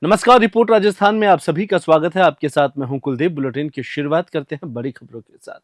नमस्कार। रिपोर्ट राजस्थान में आप सभी का स्वागत है। आपके साथ मैं हूं कुलदीप। बुलेटिन की शुरुआत करते हैं बड़ी खबरों के साथ।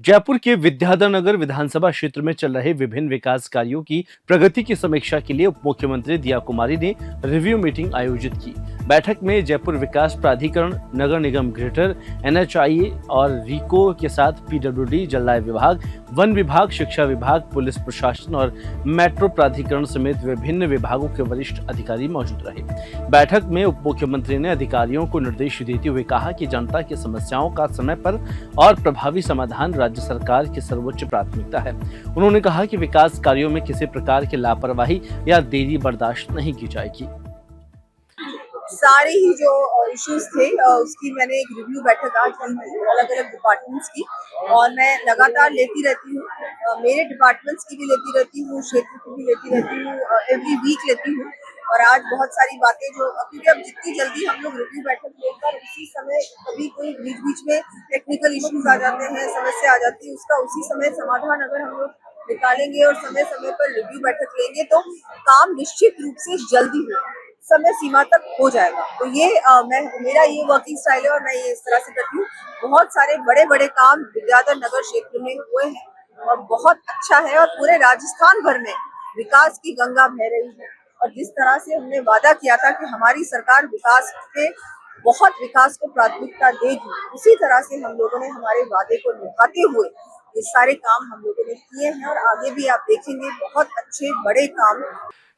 जयपुर के विद्याधर नगर विधानसभा क्षेत्र में चल रहे विभिन्न विकास कार्यों की प्रगति की समीक्षा के लिए उप मुख्यमंत्री दिया कुमारी ने रिव्यू मीटिंग आयोजित की। बैठक में जयपुर विकास प्राधिकरण, नगर निगम ग्रेटर, NHAI और रीको के साथ PWD, जलदाय विभाग, वन विभाग, शिक्षा विभाग, पुलिस प्रशासन और मेट्रो प्राधिकरण समेत विभिन्न विभागों के वरिष्ठ अधिकारी मौजूद रहे। बैठक में उप मुख्यमंत्री ने अधिकारियों को निर्देश देते हुए कहा कि जनता की समस्याओं का समय पर और प्रभावी समाधान राज्य सरकार की सर्वोच्च प्राथमिकता है। उन्होंने कहा कि विकास कार्यों में किसी प्रकार की लापरवाही या देरी बर्दाश्त नहीं की जाएगी। सारे ही जो इश्यूज थे उसकी मैंने एक रिव्यू बैठक आज की अलग अलग डिपार्टमेंट्स की, और मैं लगातार लेती रहती हूँ। मेरे डिपार्टमेंट्स की भी लेती रहती हूँ, क्षेत्र की भी लेती रहती हूँ, एवरी वीक लेती हूँ। और आज बहुत सारी बातें जो क्योंकि अब जितनी जल्दी हम लोग रिव्यू बैठक लेकर उसी समय कभी कोई बीच बीच में टेक्निकल इश्यूज आ जाते हैं, समस्या आ जाती है, उसका उसी समय समाधान अगर हम लोग निकालेंगे और समय समय पर रिव्यू बैठक लेंगे तो काम निश्चित रूप से जल्दी हो, समय सीमा तक हो जाएगा। तो ये मेरा ये वर्किंग स्टाइल है और मैं ये इस तरह से करती हूँ। बहुत सारे बड़े बड़े काम विद्याधर नगर क्षेत्र में हुए हैं और बहुत अच्छा है, और पूरे राजस्थान भर में विकास की गंगा बह रही है। और जिस तरह से हमने वादा किया था कि हमारी सरकार विकास पे बहुत विकास को प्राथमिकता देगी, उसी तरह से हम लोगों ने हमारे वादे को निभाते हुए ये सारे काम हम लोगों ने किए हैं, और आगे भी आप देखेंगे बहुत अच्छे बड़े काम।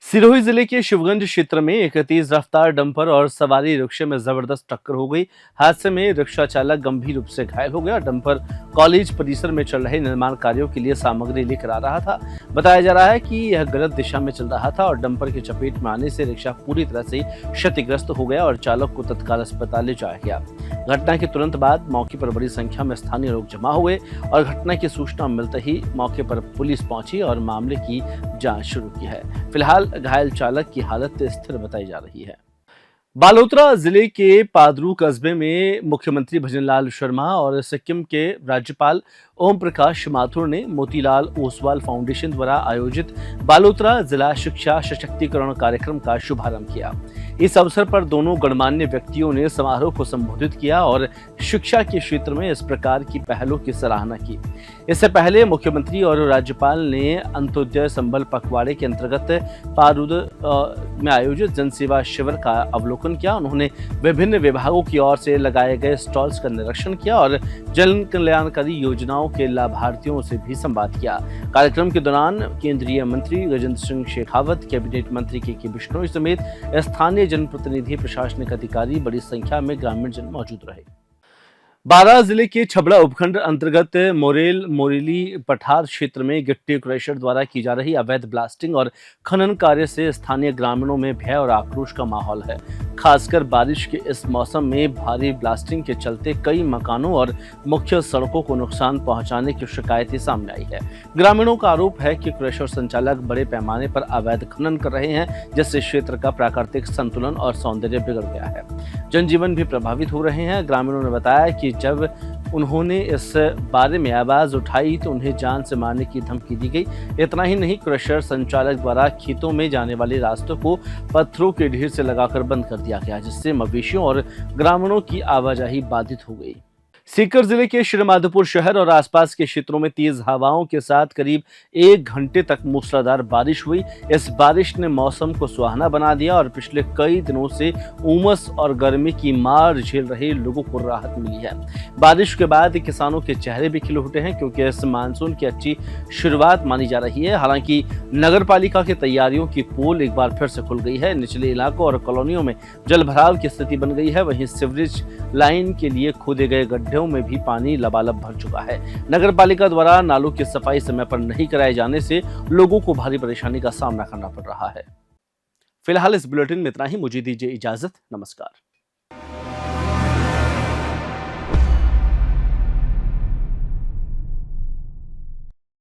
सिरोही जिले के शिवगंज क्षेत्र में एक तेज रफ्तार डंपर और सवारी रिक्शे में जबरदस्त टक्कर हो गई। हादसे में रिक्शा चालक गंभीर रूप से घायल हो गया। डंपर कॉलेज परिसर में चल रहे निर्माण कार्यों के लिए सामग्री लेकर आ रहा था। बताया जा रहा है कि यह गलत दिशा में चल रहा था और डंपर की चपेट में आने से रिक्शा पूरी तरह से क्षतिग्रस्त हो गया और चालक को तत्काल अस्पताल ले जाया गया। घटना के तुरंत बाद मौके पर बड़ी संख्या में स्थानीय लोग जमा हुए और घटना की सूचना मिलते ही मौके पर पुलिस पहुंची और मामले की जांच शुरू की है। फिलहाल घायल चालक की हालत स्थिर बताई जा रही है। बालोतरा जिले के पादरू कस्बे में मुख्यमंत्री भजनलाल शर्मा और सिक्किम के राज्यपाल ओम प्रकाश माथुर ने मोतीलाल ओसवाल फाउंडेशन द्वारा आयोजित बालोतरा जिला शिक्षा सशक्तिकरण कार्यक्रम का शुभारंभ किया। इस अवसर पर दोनों गणमान्य व्यक्तियों ने समारोह को संबोधित किया और शिक्षा के क्षेत्र में इस प्रकार की पहलों की सराहना की। इससे पहले मुख्यमंत्री और राज्यपाल ने अंत्योदय संबल पखवाड़े के अंतर्गत पारूद में आयोजित जनसेवा शिविर का अवलोकन किया। उन्होंने विभिन्न विभागों की ओर से लगाए गए स्टॉल्स का निरीक्षण किया और जन कल्याणकारी योजनाओं के लाभार्थियों से भी संवाद किया। कार्यक्रम के दौरान केंद्रीय मंत्री गजेंद्र सिंह शेखावत, कैबिनेट मंत्री के बिश्नोई समेत स्थानीय जनप्रतिनिधि, प्रशासनिक अधिकारी, बड़ी संख्या में ग्रामीण जन मौजूद रहे। बारां जिले के छबड़ा उपखंड अंतर्गत मोरेल मोरेली पठार क्षेत्र में गिट्टी क्रशर द्वारा की जा रही अवैध ब्लास्टिंग और खनन कार्य से स्थानीय ग्रामीणों में भय और आक्रोश का माहौल है। खासकर बारिश के इस मौसम में भारी ब्लास्टिंग के चलते कई मकानों और मुख्य सड़कों को नुकसान पहुंचाने की शिकायतें सामने आई है। ग्रामीणों का आरोप है कि क्रशर संचालक बड़े पैमाने पर अवैध खनन कर रहे हैं, जिससे क्षेत्र का प्राकृतिक संतुलन और सौंदर्य बिगड़ गया है। जनजीवन भी प्रभावित हो रहे हैं। ग्रामीणों ने बताया कि जब उन्होंने इस बारे में आवाज उठाई तो उन्हें जान से मारने की धमकी दी गई। इतना ही नहीं, क्रशर संचालक द्वारा खेतों में जाने वाले रास्तों को पत्थरों के ढेर से लगाकर बंद कर दिया गया, जिससे मवेशियों और ग्रामीणों की आवाजाही बाधित हो गई। सीकर जिले के श्रीमाधोपुर शहर और आसपास के क्षेत्रों में तेज हवाओं के साथ करीब 1 घंटे तक मूसलाधार बारिश हुई। इस बारिश ने मौसम को सुहाना बना दिया और पिछले कई दिनों से उमस और गर्मी की मार झेल रहे लोगों को राहत मिली है। बारिश के बाद किसानों के चेहरे भी खिल उठे हैं, क्योंकि इस मानसून की अच्छी शुरुआत मानी जा रही है। हालांकि नगर पालिका की तैयारियों की पोल एक बार फिर से खुल गई है। निचले इलाकों और कॉलोनियों में जल भराव की स्थिति बन गई है। वहीं सीवरेज लाइन के लिए खोदे गए गड्ढे में भी पानी लबालब भर चुका है। नगर पालिका द्वारा नालों की सफाई समय पर नहीं कराए जाने से लोगों को भारी परेशानी का सामना करना पड़ रहा है। फिलहाल इस बुलेटिन में इतना ही। मुझे दीजिए इजाजत। नमस्कार।